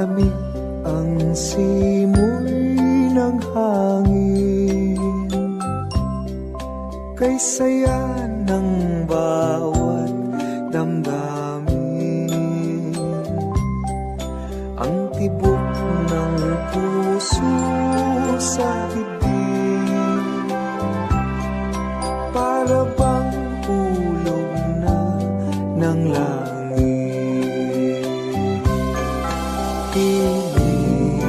Malamig ang simoy ng hangin, kay saya ng bawat damdamin. Ang tibok ng puso sa dibdib, para bang hulog na ng langit. Piling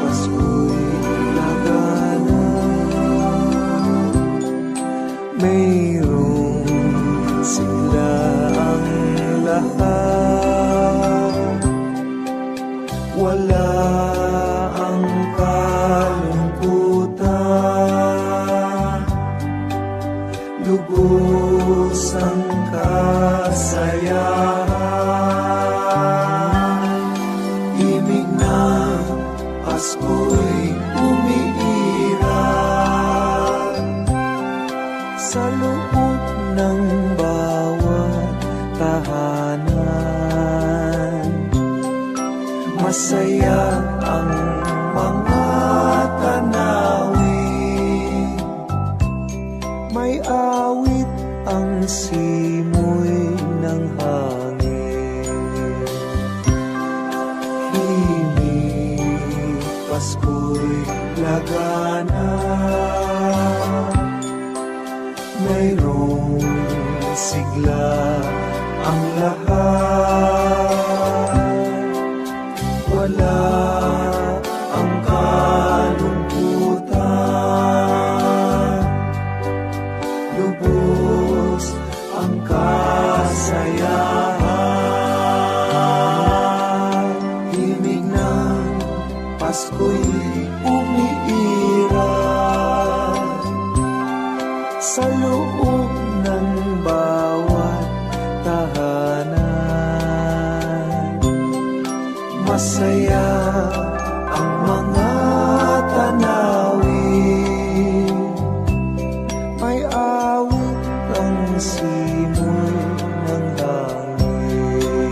Pasko'y lagana, mayroong sigla ang lahat. Wala ang kalungkutan, lubos ang kasayahan. Himig ng Pasko'y umiiral sa loob ng bawat tahanan. Masaya ang mga tanawin, may awit ang simoy ng hangin. Himig Pasko'y lagana, mayroong sigla ang lahat. Wala ang kalungkutan, lubos ang kasayahan. Himig ng Pasko'y umiiral sa loob ng bawat tahanan. Masaya ang mga tanawin, may awit ang simoy ng hangin.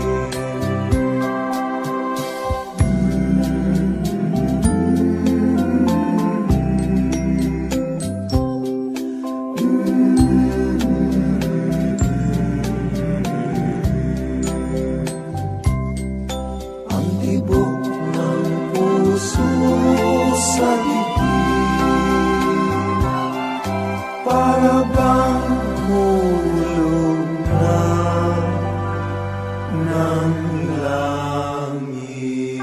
Ang tibok ng puso sa dibdib, para bang hulog na ng langit.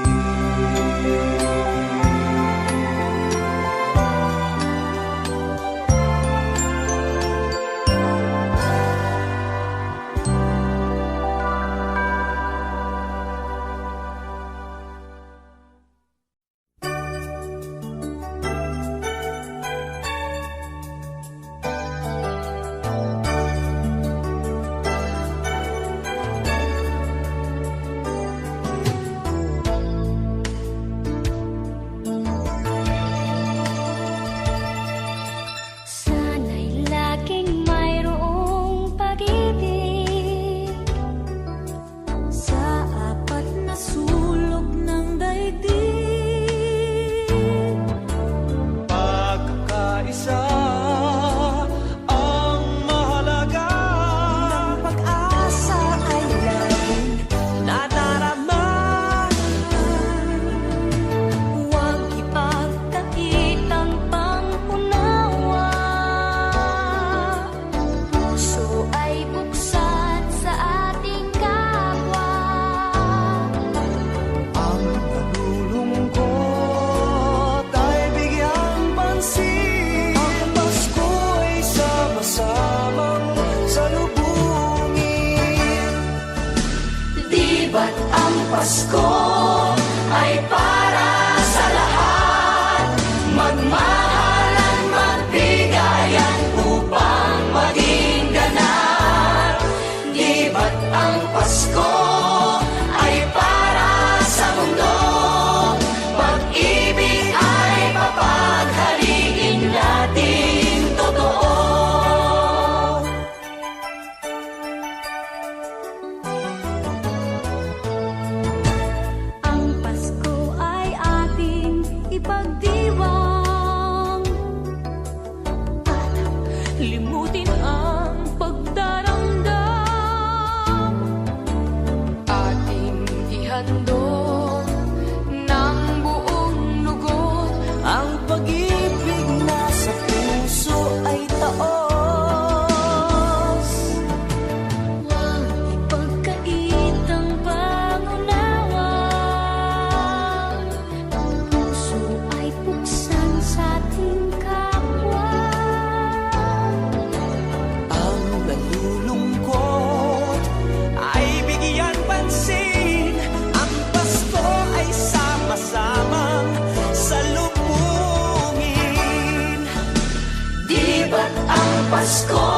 Pasko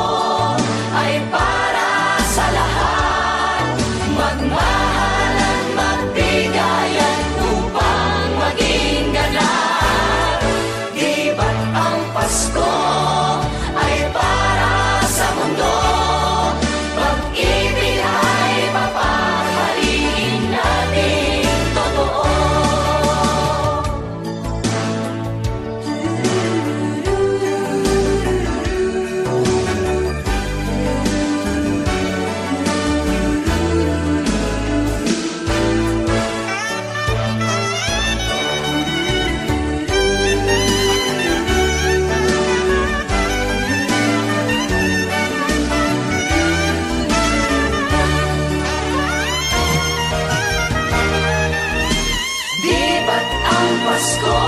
ay para sa lahat. Magmahalan, magbigayan upang maging ganap. Di ba't ang Pasko ay para sa mundo? Pag-ibig ay papahaliin natin totoo. Di ba't ang Pasko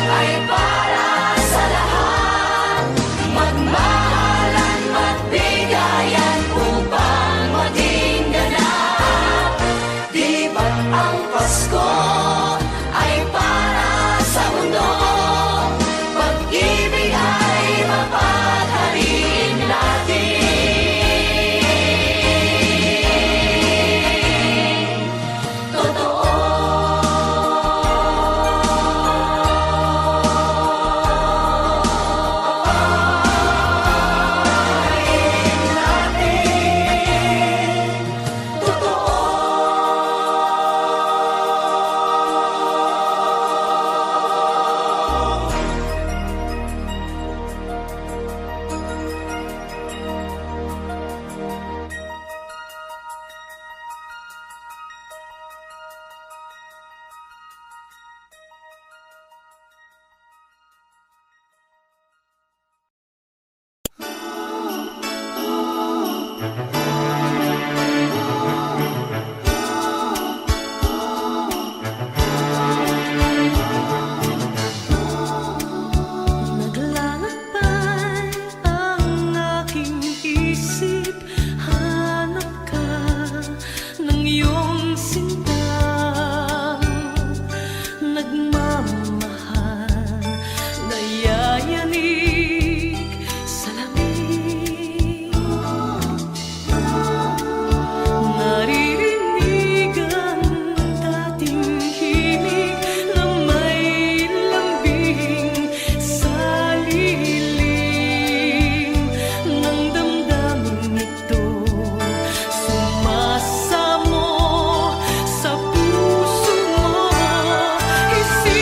ay para sa lahat? Magmahalan, magbigayan upang maging ganap. Di ba't ang Pasko ay para sa mundo? Pag-ibig ay mapaghariin natin totoo. Naglalakbay ang aking isip, hanap ka ng iyong sinta. Nagmamahal, nayayanig sa lamig. Naririnig ang dating himig na may lambing sa lilim ng damdamin ito. Sumasamo sa puso mo, isip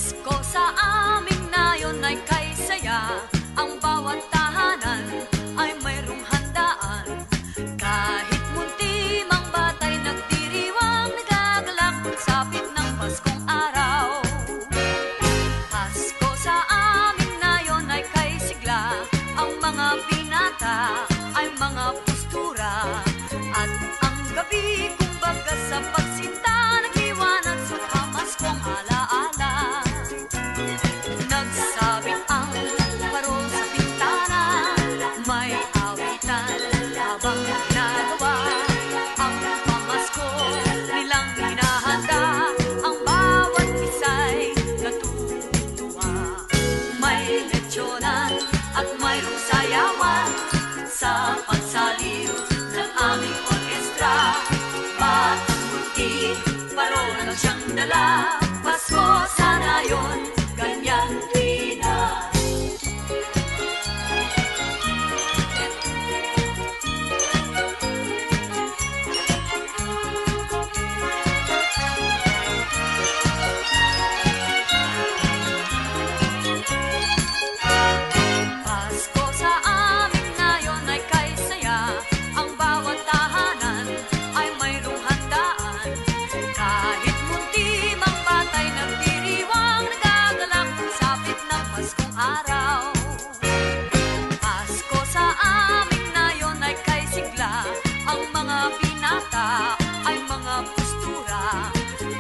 Pasko sa aming nayon ay kay saya. Ang bawat tahanan ay mayroong handaan. Kahit munti mang batay nagdiriwang, nagagalak pagsapit ng Paskong araw. Pasko sa aming nayon ay kay sigla. Ang mga binata ay mga postura. At ang gabi kumbaga sa pagsinta, nagliwanag sa pamaskong alaala. Nagsabit ang parol sa bintana, may awitan habang ginagawa. Ang pamasko nilang hinahanda, ang bawat isa'y natutuwa. May lechyonan at mayroong sayawan sa pagsaliw ng aming orkestra. Batang multi, parol lang siyang dala. Pasko sana yun, ganyan Pinas. Pasko sa aming nayon ay kay saya. Ang bawat tahanan ay mayroong handaan. Kahit munti mang batay nagdiriwang, nagagalak pagsapit ng Paskong araw. Pasko sa aming nayon ay kay sigla. Ang mga binata ay mga postura.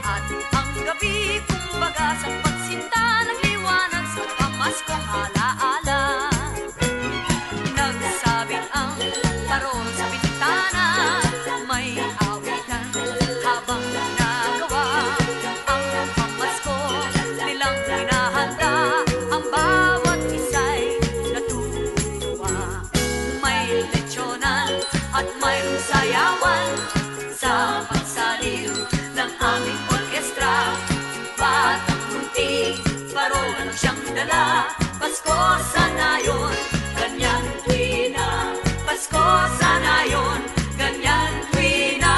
At ang gabi kumbaga sa pagsinta, nagliwanag sa pamaskong alaala. Nagsabit ang parol sa bintana, may awitan habang ginagawa. Ang pamasko nilang hinahanda, ang bawat isa'y natutuwa. May lechyonan at mayroong sayawan sa pagsaliw ng aming orkestra. Batang munti, parol lang siyang dala. Pasko sana yun, ganyan tuwi na. Pasko sana yun, ganyan tuwi na.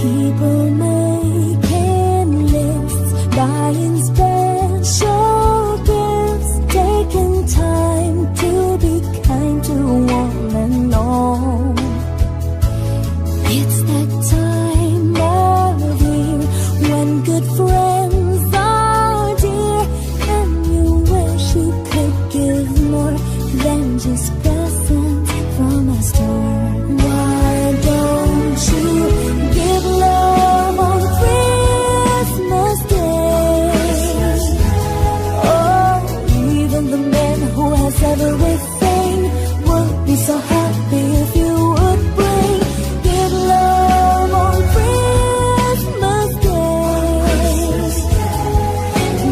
People making lists, buying special gifts, taking time to be kind to one and all. It's that time of year when good friends are dear, and you wish you could give more than just presents from a store. Why don't you give love on Christmas Day? Oh, even the man who has everything would be so happy if you would bring. Give love on Christmas Day.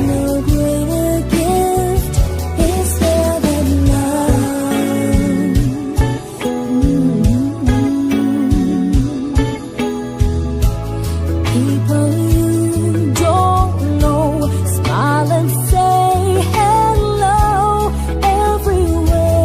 No greater gift is there than love. People you don't know, smile and say hello everywhere.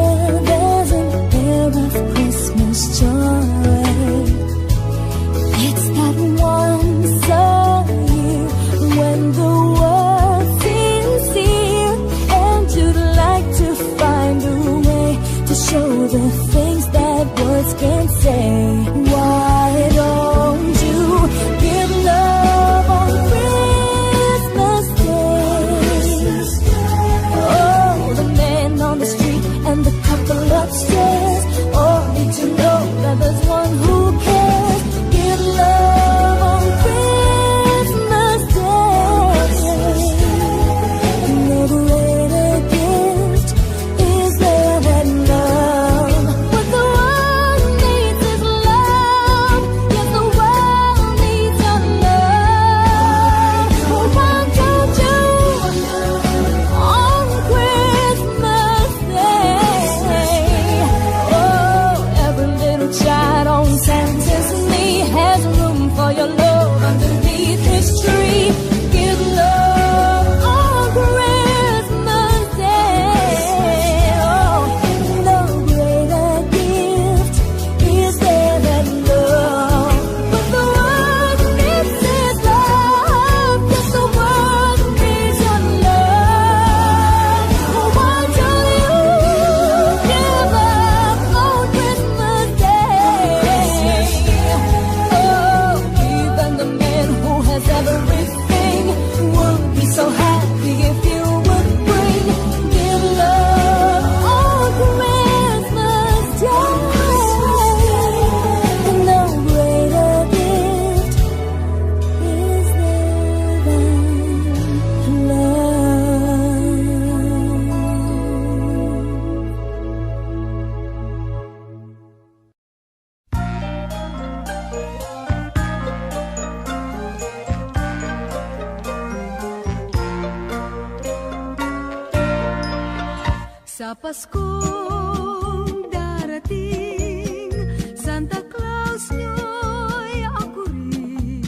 Sa Paskong darating, Santa Claus nyo'y ako rin.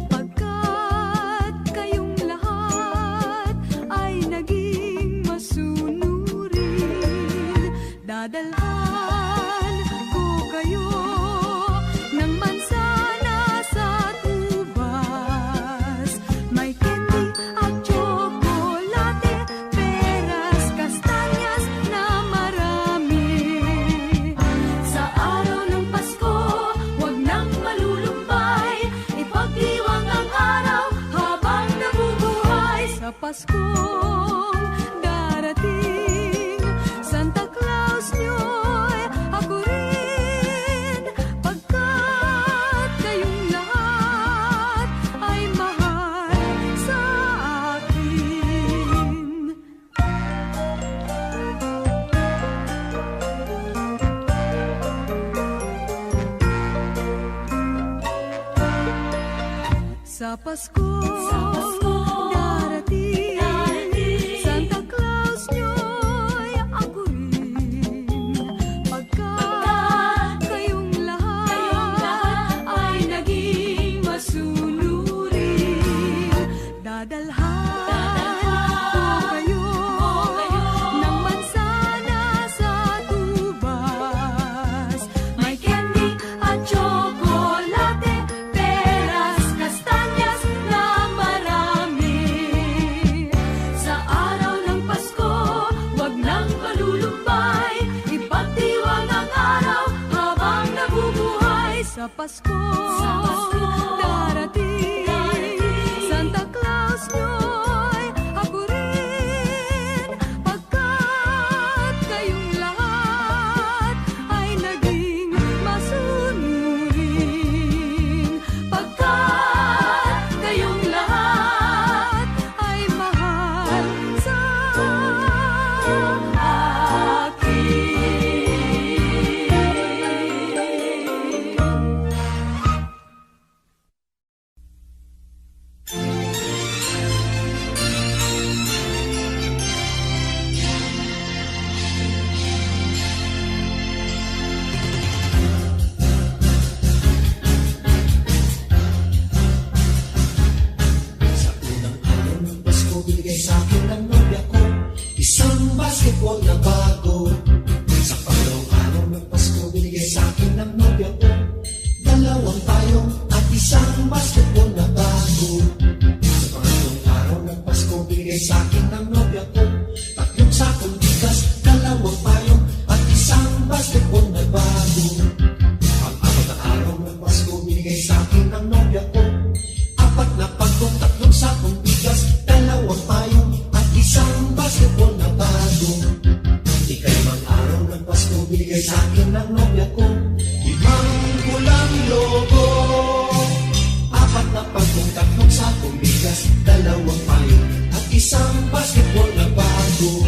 Pagkat kayong lahat ay naging masunurin, dadalhan ko kayo ng mansana sa tubas. May candy at tsokolate, peras, kastanyas na marami. Sa araw ng Pasko, huwag nang malulumbay, ipagdiwang ang araw habang nabubuhay. Sa Paskong darating, Santa Claus nyo'y ako rin. Pagkat kayong lahat ay mahal sa akin. Sa Paskong darating, Santa Claus nyo'y ako rin. Pagkat kayong lahat ay naging masunurin, dadalhan ko kayo ng mansana sa tubas. May candy at tsokolate, peras, kastanyas na marami. Sa araw ng Pasko, huwag nang malulumbay, ipagdiwang ang araw habang nabubuhay. Sa Pasko darating, Santa Claus nyo'y ako rin. Pagkat kayong lahat ay naging masunurin, pagkat kayong lahat ay mahal sa akin. Sa unang araw ng Pasko, binigay sa akin ng nobya ko isang basketball na bago. Sa pangalawang araw ng Pasko, binigay sa akin ng nobya ko dalawang payong at isang basketball na bago. Sa pangatlong araw ng Pasko, binigay sa akin ng nobya ko tatlong sakong bigas, dalawang payong at isang basketball na bago. Pang-apat na araw ng Pasko, binigay sa akin ng nobya ko apat na pagkong, tatlong sakong bigas, dalawang payong at isang basketball na bago. Ikalimang araw ng Pasko, binigay sa akin ng nobya ko limang pulang logo, apat na pagkong, tatlong sakong bigas, dalawang payong at isang basketball na bago.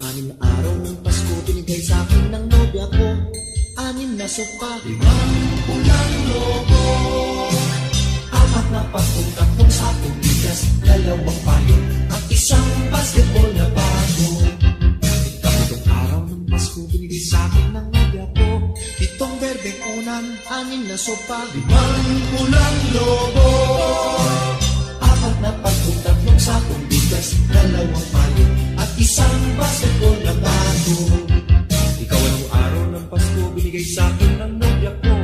Anim na araw ng Pasko, binigay sa akin ng nobya ko anim na sopa, limang pulang logo, apat na pagkong, tatlong sakong bigas, dalawang payong at isang basketball na bago. Ikatlong araw ng Pasko, binigay sa akin ng nobya ko pitong berdeng unan, anim na sopa, limang pulang logo, apat na pagkong, tatlong sakong bigas, dalawang payong at isang basketball na bago. Ikawalang araw ng Pasko, binigay sa akin ng nobya ko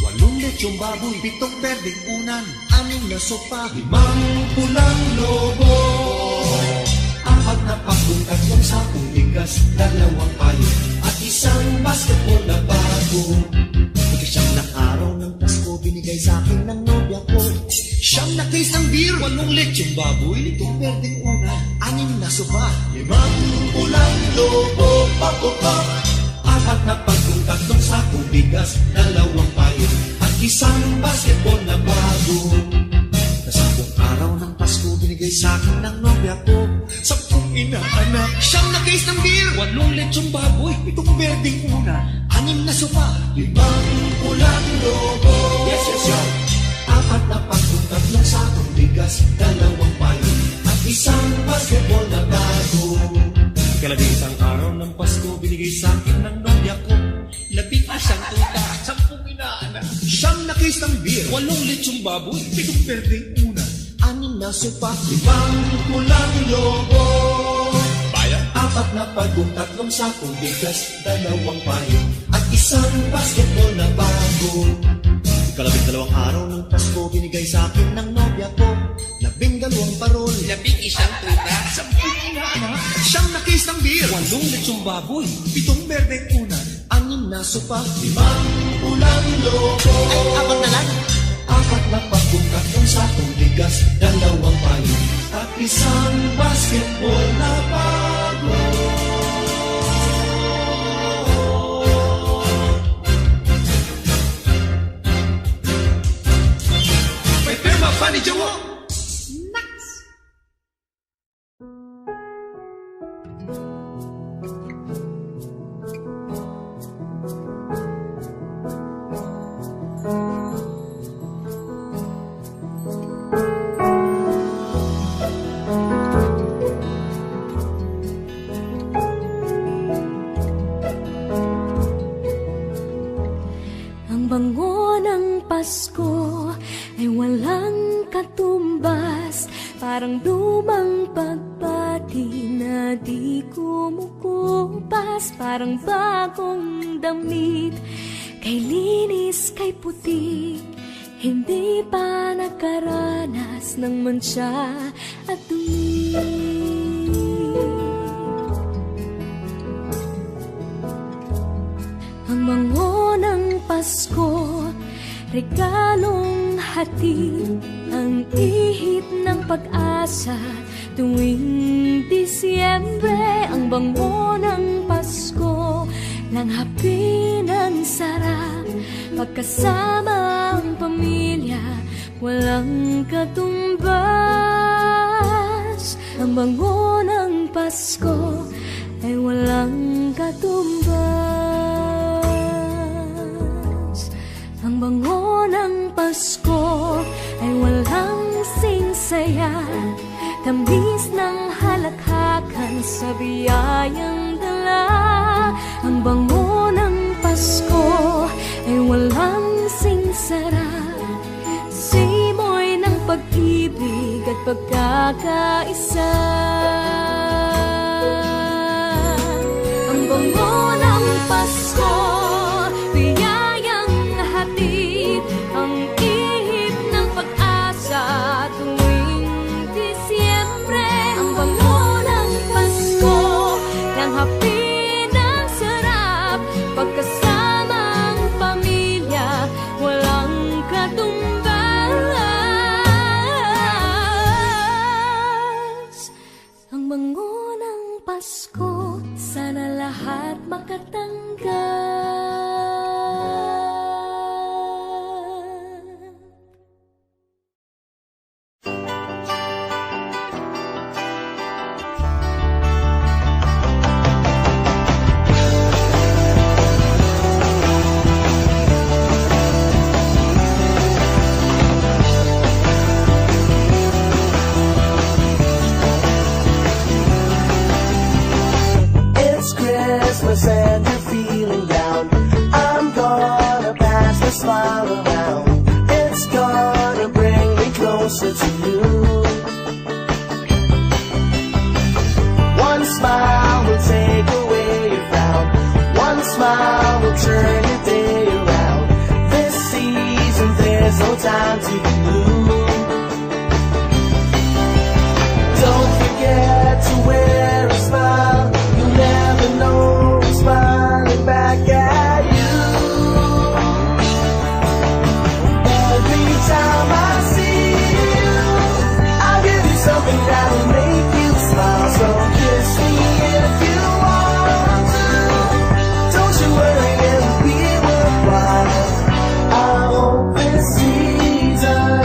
walong lechong baboy, pitong berdeng unan, anim na sopa, limang pulang logo, apat na pagkong, tatlong sakong bigas, dalawang payong at isang basketball na bago. Ikasyam na araw ng Pasko, binigay sa akin ng nobya ko siyam na case ng beer, walong lechong baboy, pitong berdeng unan, anim na sopa, limang pulang logo, papupak, apat na pagkong, tatlong sakong bigas, dalawang payong at isang basketball na bago. Kasampung araw ng Pasko, binigay sa akin ng nobya ko 10 inaanak, siyam na case ng beer, walong lechong baboy, pitong berdeng unan, anim na sopa, limang pulang logo, apat na pagkong, tatlong beer, 8 lechong baboy, 7 berdeng una, 6 na sopa, 5 pulang lobo, bayan, 4 na pagong, 3 sakong bigas, 2 payo, at 1 basketball na bago. Ikalabing 2 araw ng Pasko, binigay sa akin ng nobya ko, 12 parol, 11 tuta, 10 inaanak, 9 na case ng beer, 8 lechong baboy, 7 berdeng una, 6 na sopa, 5 pulang lobo, ay 4 na lang, 4 na pagong, 3 sakong bigas, 2 payo, at 1 basketball na bago. may tema pa ni Jawo. Ang bango ng Pasko ay walang katumbas, parang lumang pagpati na di kumukupas, parang bagong damit, kay linis, kay puti, hindi pa nakaranas ng mantsa at dumi. Ang bango ng Pasko, regalong hatid, ang ihip ng pag-asa tuwing Disyembre. Ang bango ng Pasko, langhapi ng sarap, pagkasama ang pamilya, walang katumbas. Ang bango ng Pasko ay walang katumbas. Ang bango ng Pasko ay walang singsaya, tamis ng halakhakan sa biyayang dala. Ang bango ng Pasko ay walang singsara, simoy ng pag-ibig at pagkakaisa. Ang bango ng Pasko, ang ihip ng pag-asa tuwing Disyembre. Ang bango ng Pasko, langhapi ng sarap, pagkasama ang pamilya, walang katumbas. Ang bango ng Pasko, sana lahat makatanggap. And you're feeling down, I'm gonna pass the smile around. It's gonna bring me closer to you. One smile will take away your frown, one smile will turn your day around. This season there's no time to be blue. Don't forget to wear a smile, you'll never know smiling back at you. Every time I see you, I'll give you something that'll make you smile. So kiss me if you want to. Don't you worry, it'll be worthwhile. I hope this season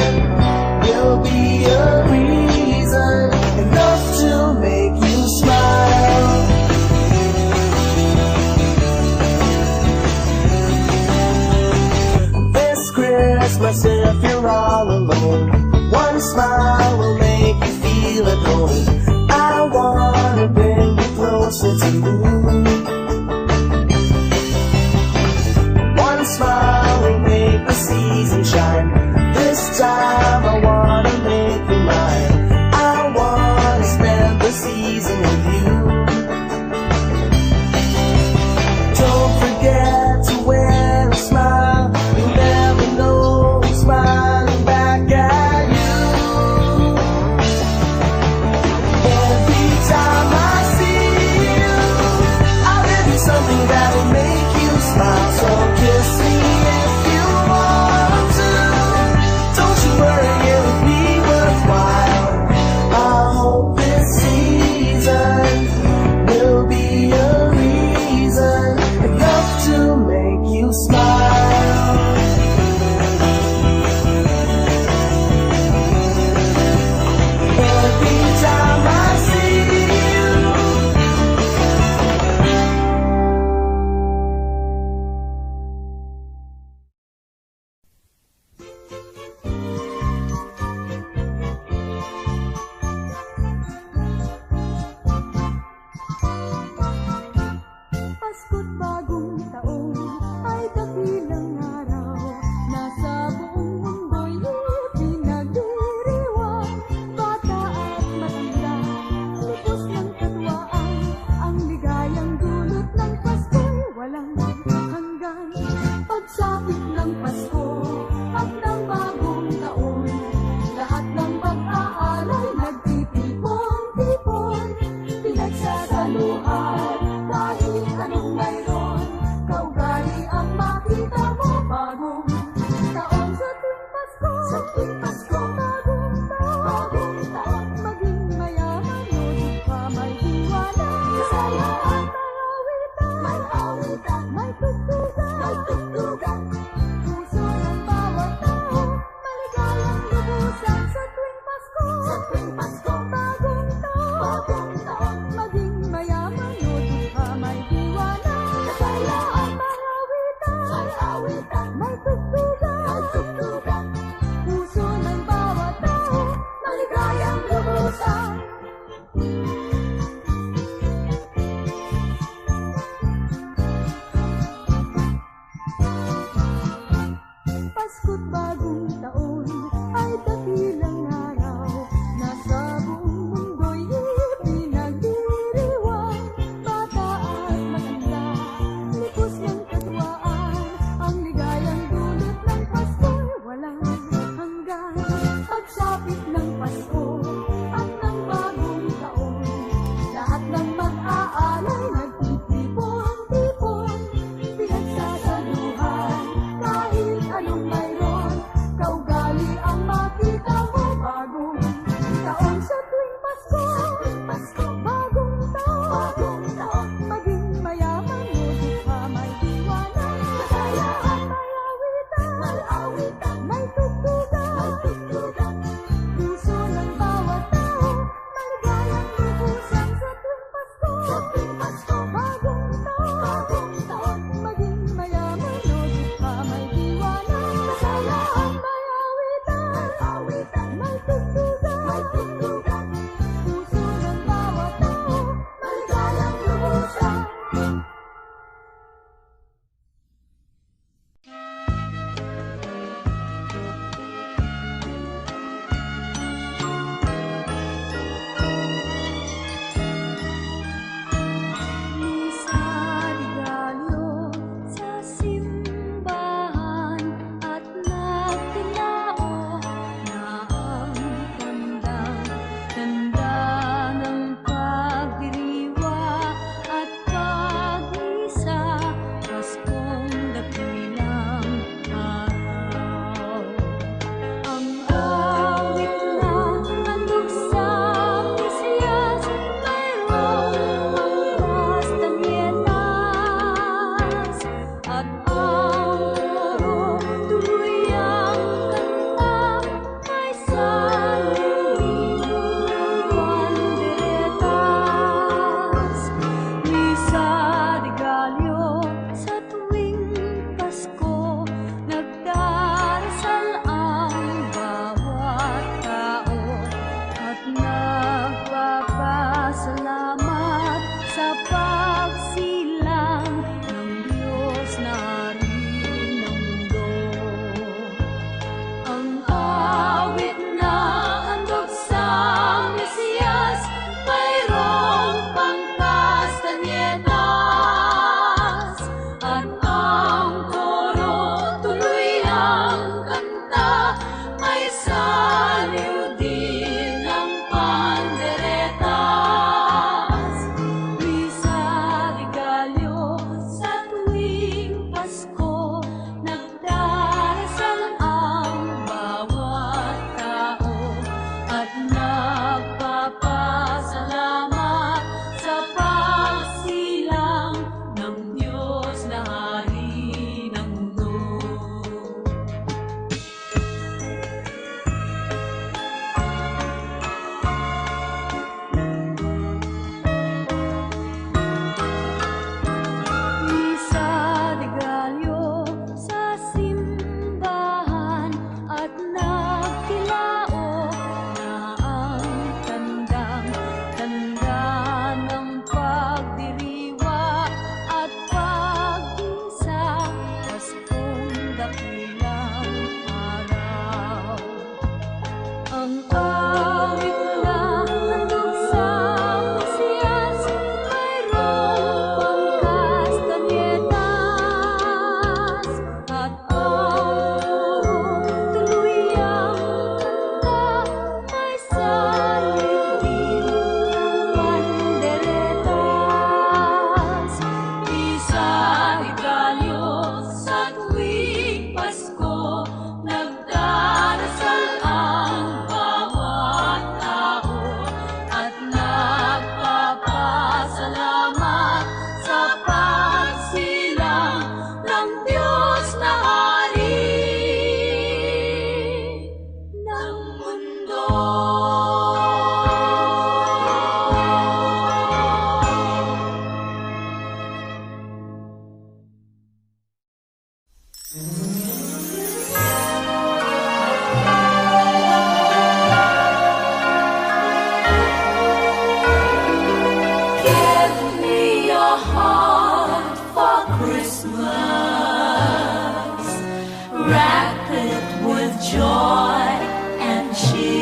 tuwing Pasko, bagong taon, maging mayaman o dukha, may diwala, kasayaan, may awitan, may tugtugan, puso ng bawat tao, maligayang lubusan sa tuwing Pasko, bagong taon, maging mayaman o dukha, may diwala, kasayaan, may awitan, may tugtugan, puso ng Give me your heart for Christmas. Wrap it with joy and cheer.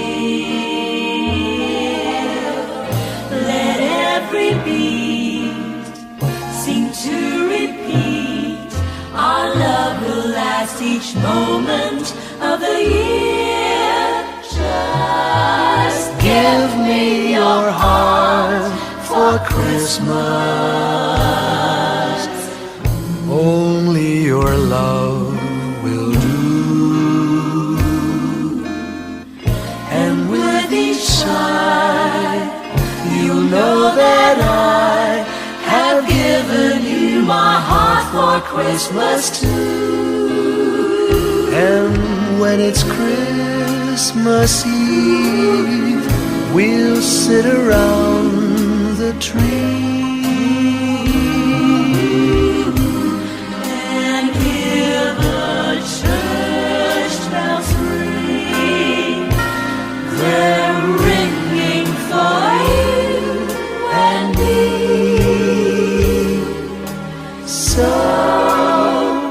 Let every beat seem to repeat. Our love will last each moment of the year. Just give me your heart for Christmas. Only your love will do. And with each sigh, you'll know that I have given you my heart for Christmas too. And when it's Christmas Eve, we'll sit around the tree And hear the church bells ring. They're ringing for you and me. So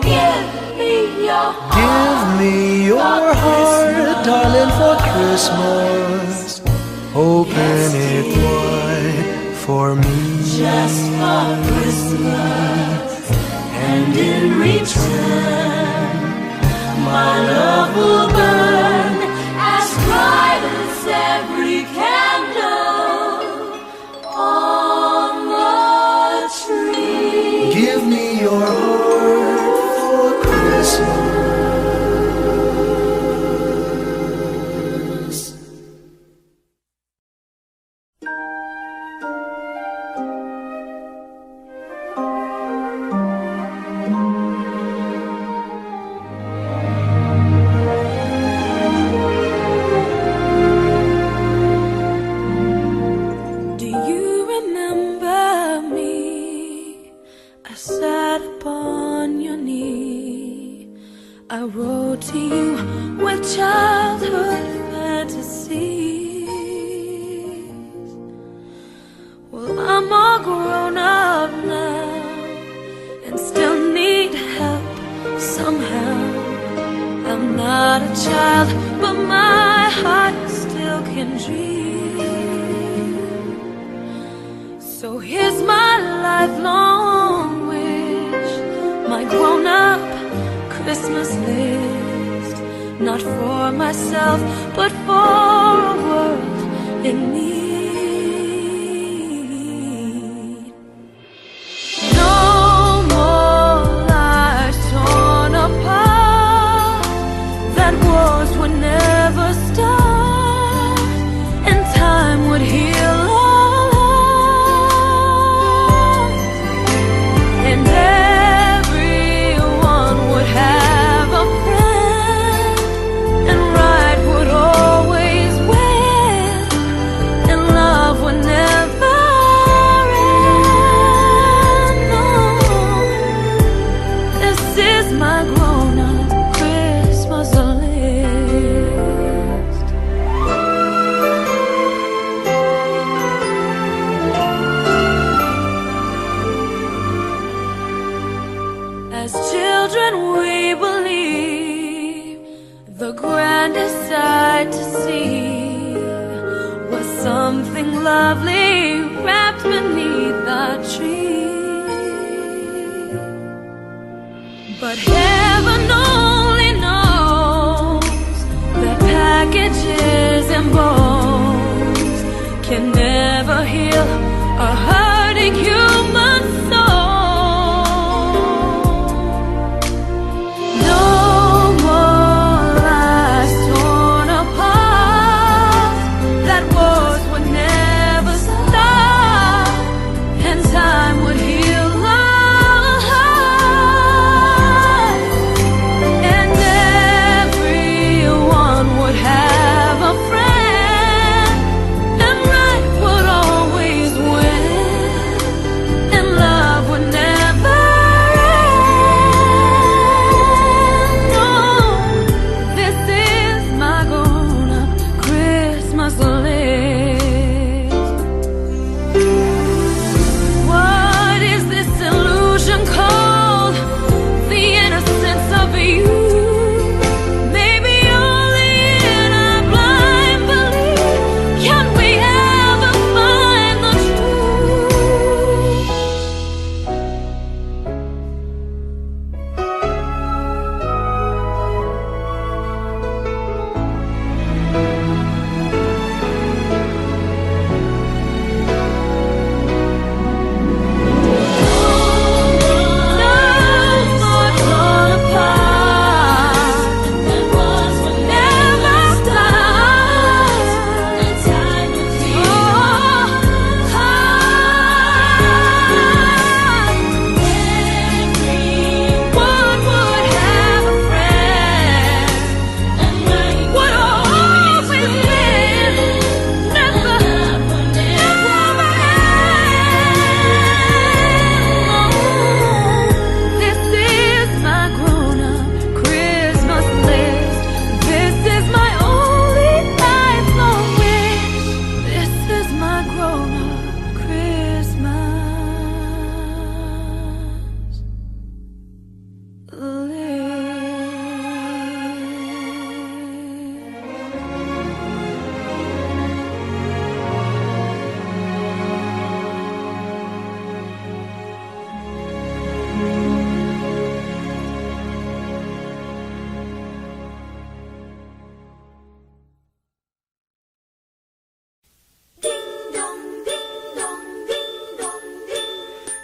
Give me your heart. give me your heart, darling, for Christmas. Open it wide for me. Just for Christmas, and in return, my love will burn as bright as every candle on the tree. Give me your heart for Christmas. Do you remember me? I sat upon your knee. I wrote to you with childhood fantasies. Well, I'm all grown up now and still need help somehow. I'm not a child, but my heart still can dream. So here's my lifelong wish, my grown-up Christmas list. Not for myself, but for a world in need. No more lives torn apart. That wars would never start, and time would heal all hearts. And everyone would have a friend, and right would always win, and love would never end. No, this is my grown-up Christmas list. As children we believe the grandest sight to see was something lovely wrapped beneath a tree. But heaven only knows that packages and bones can never heal a hurting human soul. No more lives torn apart. That wars would never stop, and time would heal all hearts. And everyone would have a friend,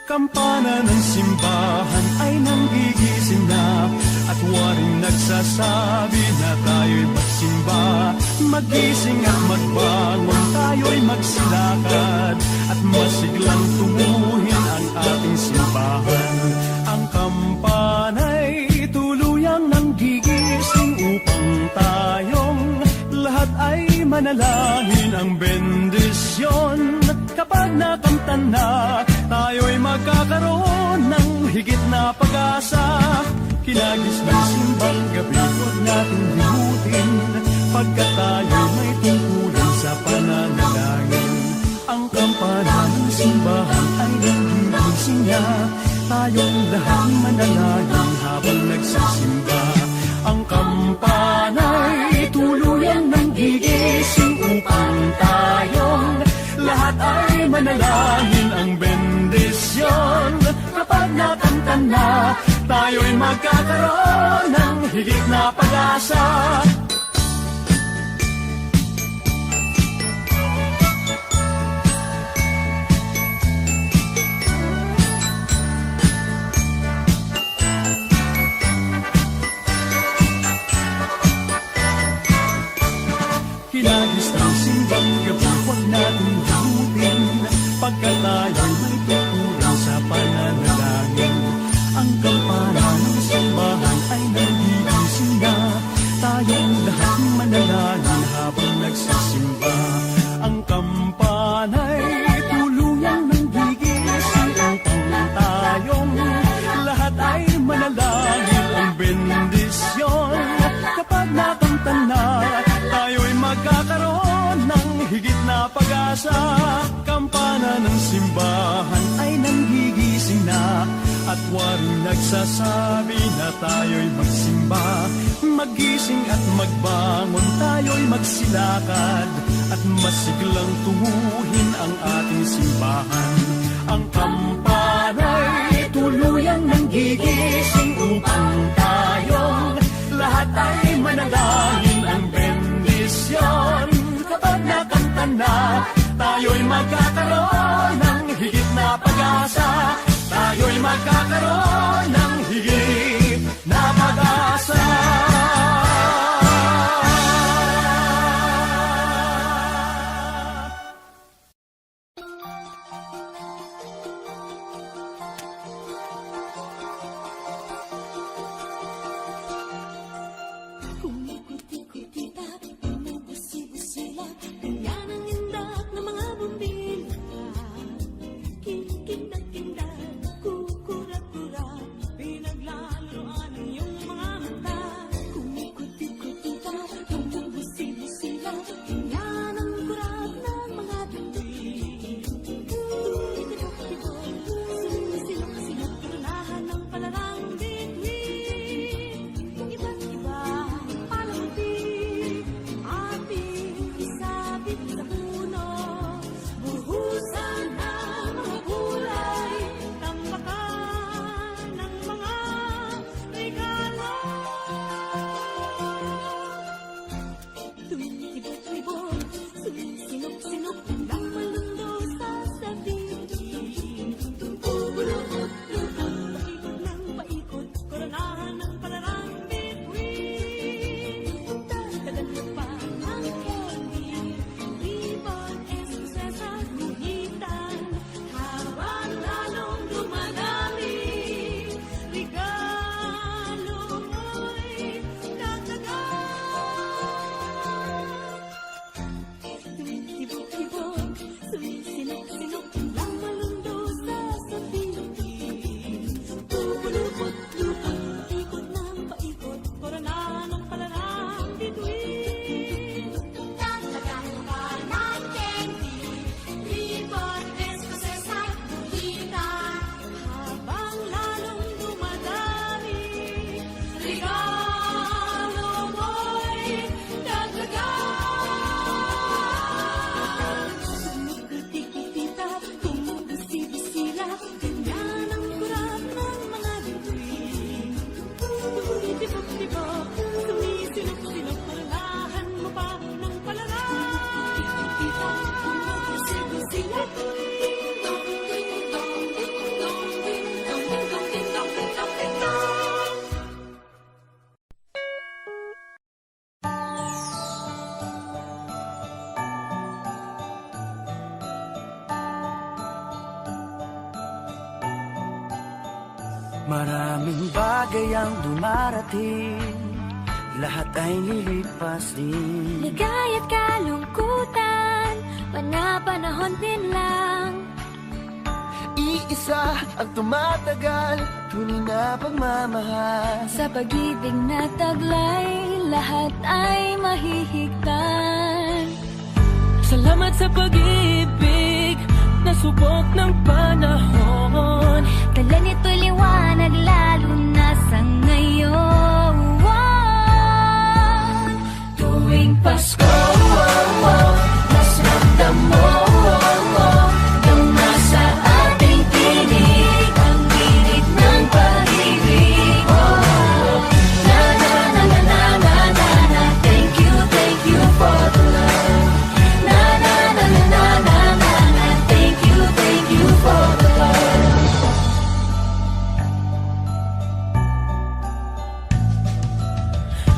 Kampana ng simbahan ay nanggigising na, at waring nagsasabi na tayo'y magsimba. Magising at magbangon, tayo'y magsilakad, at masiglang tunguhin ang ating simbahan. Ang kampana'y tuluyang nanggigising upang tayong lahat ay manalangin ang bendisyon. Kapag nakamtan na, tayo'y magkakaroon ng higit na pag-asa. Kinagis ng simbang gabi, huwag natin limutin, pagkat tayo'y may tungkulin sa pananalangin. Ang kampana ng simbahan ay nanggigising niya, tayong lahat manalangin habang nagsisimba. Ang kampana'y tuluyang nanggigising upang tayong lahat ay manalangin ang bendisyon. Kapag nakamtan na, tayo'y magkakaroon ng higit na pag-asa. Kinagis ng simbang gabi, huwag natin limutin, pagkat tayo'y may tungkulin sa pananalangin. Ang kampana ng simbahan ay nanggigising na, tayong lahat manalangin habang nagsisimba. Ang kampana'y tuluyang nanggigising upang tayong lahat ay manalangin ang bendisyon. Kapag nakamtan na, tayo'y magkakaroon ng higit na pag-asa. Kampana ng simbahan ay nanggigising na, at waring nagsasabi na tayo'y magsimba. Magising at magbangon, tayo'y magsilakad, at masiglang tunguhin ang ating simbahan. Ang kampana'y tuluyang nanggigising upang tayong lahat ay manalangin ang bendisyon. Kapag nakamtan na, tayo'y magkakaroon ng higit na pag-asa. Tayo'y magkakaroon ng higit na pag-asa. Kumikuti-kutita, bumubusi-busila, kanya ng indak ng mga bumbila. Kindag-kindag, kukura-kura, Maraming bagay ang dumarating, lahat ay lilipas din. Ligaya't kalungkutan, panahon din lang. Iisa ang tumatagal, tunay na pagmamahal. Sa pag-ibig na taglay, lahat ay mahihigtan. Salamat sa pag-ibig, nasubok ng panahon. Dala nito'y liwanag lalo na sa ngayon. Tuwing Pasko, mas ramdam mo gama sa ating tinig ang init ng pag-ibig. Na na na na na na na na. Thank you for the love. Na na na na na na na na. Thank you for the love.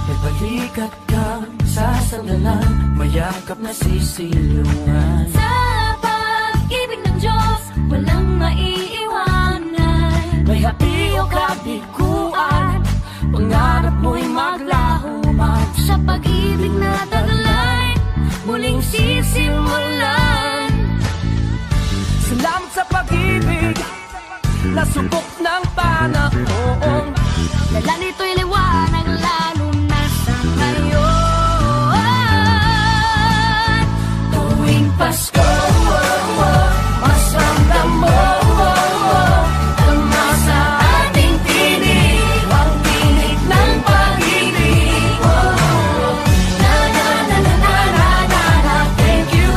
May balikat kang sasandalan, mayakap na sisilungan. Sa pag-ibig ng Diyos, walang maiiwanan. May hati o kabiguan, pangarap mo'y maglaho man. Sa pag-ibig na taglay, muling sisimulan. Salamat sa pag-ibig, nasubok ng panahon. Dala nito'y liwanag lalo na sa ngayon. Tuwing Pasko, mas ramdam mo gama sa ating tinig ang tinig ng pag-ibig. Na na na na na na na na. Thank you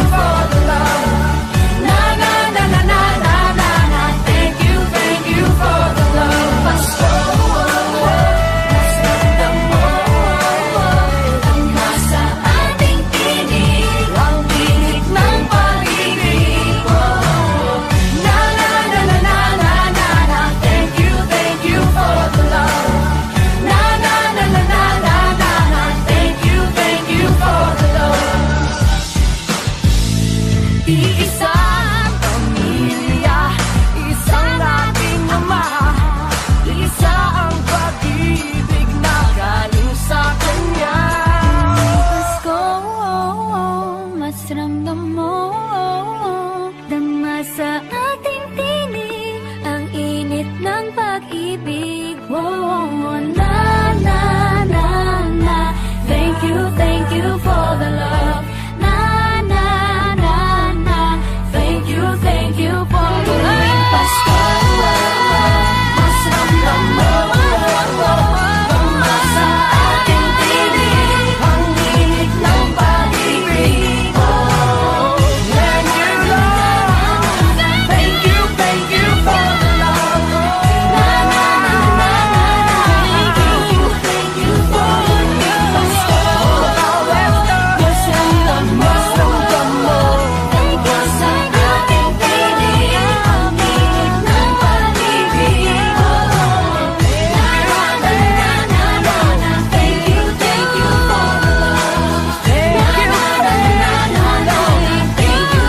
for the love. Na na na na na na na na. Thank you for the love. Pasko, mas ramdam mo gama sa ating tinig ang tinig ng pag-ibig. Na na na na na na na na. Thank you for the love. Na na na na na na na na. Thank you for the love. Iisang pamilya, isang ating ama, isa ang pag-ibig na galing sa Kanya. Pasko, mas ramdam mo dama sa ating tinig ang init ng pag-ibig. Na na na na. Thank you for the love. Na na na na. Thank you for the love. Pasko, mas ramdam mo gama sa ating tinig ang init ng pag-ibig. Thank you, Lord. Thank you for the love. Na na na na na na. Thank you for the love. Pasko, mas ramdam mo gama sa ating tinig ang init ng pag-ibig. Na na na na na na. Thank you for the love. Na na na na na na. Thank you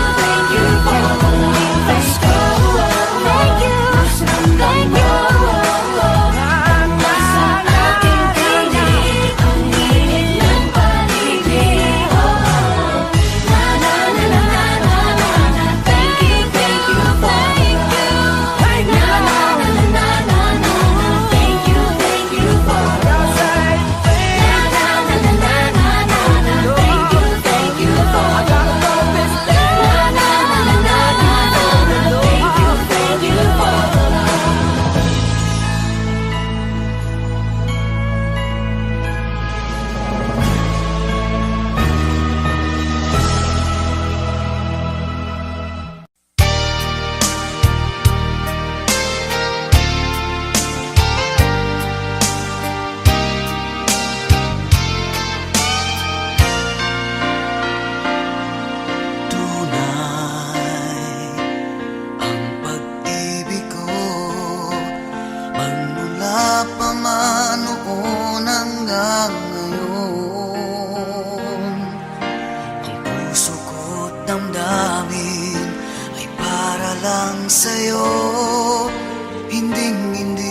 for the love. Pasko, thank you. Gama sa ating tinig ang init ng pag-ibig. Na na na na na na na. Thank you for the love. Na na na na na na. Thank you for the love. Na na na na na na na. Thank you for the love. Na na na na na na. Thank you for the love. Tunay ang pag-ibig ko, magmula pa man noon hanggang ngayon. Ang puso ko't damdamin ay para lang sa'yo, hinding-hindi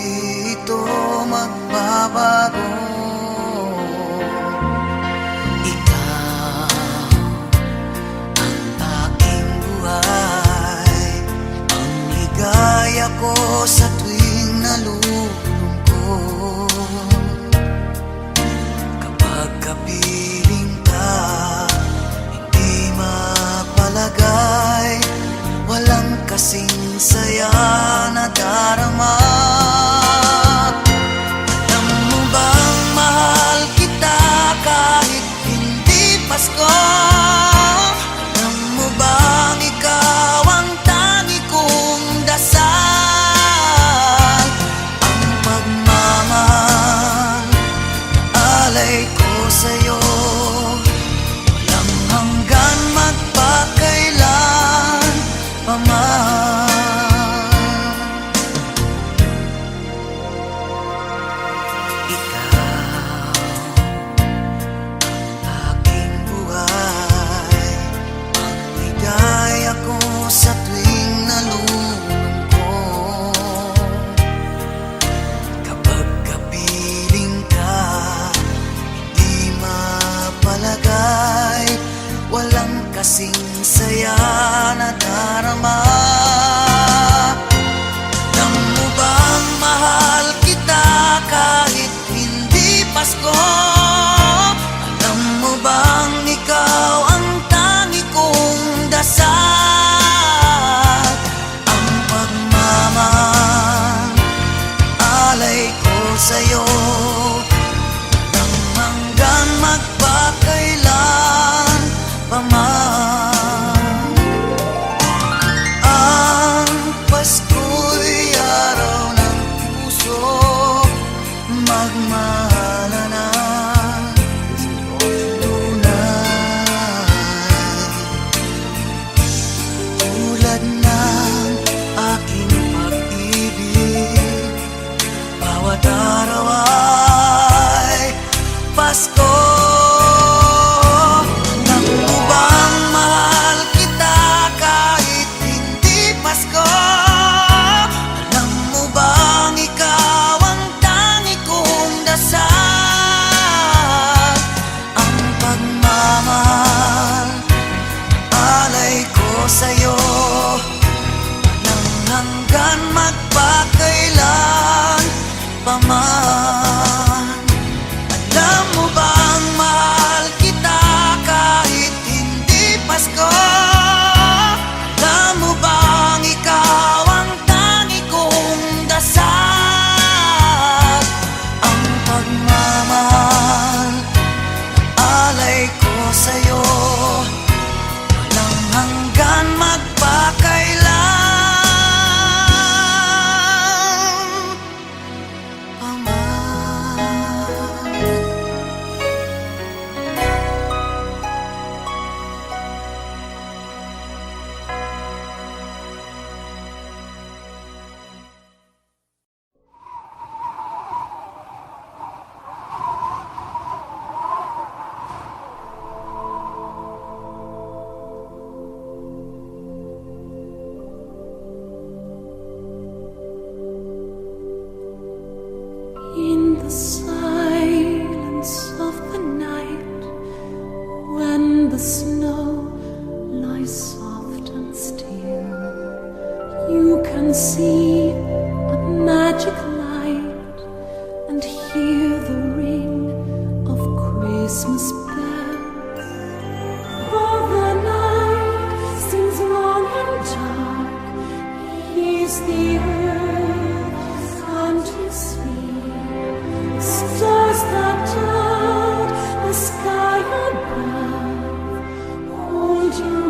sa'yo nang hanggan magpakailan paman. Alam mo bang mahal kita kahit hindi Pasko? Alam mo bang ikaw ang tangi kong dasal? Ang pagmamahal, alay ko sa'yo walang hanggan magpakailan paman. In the silence of the night, when the snow lies soft and still, you can see a magic light and hear the ring of Christmas bells. For the night seems long and dark, he's the earth come to see. Stars that dot the sky above, hold your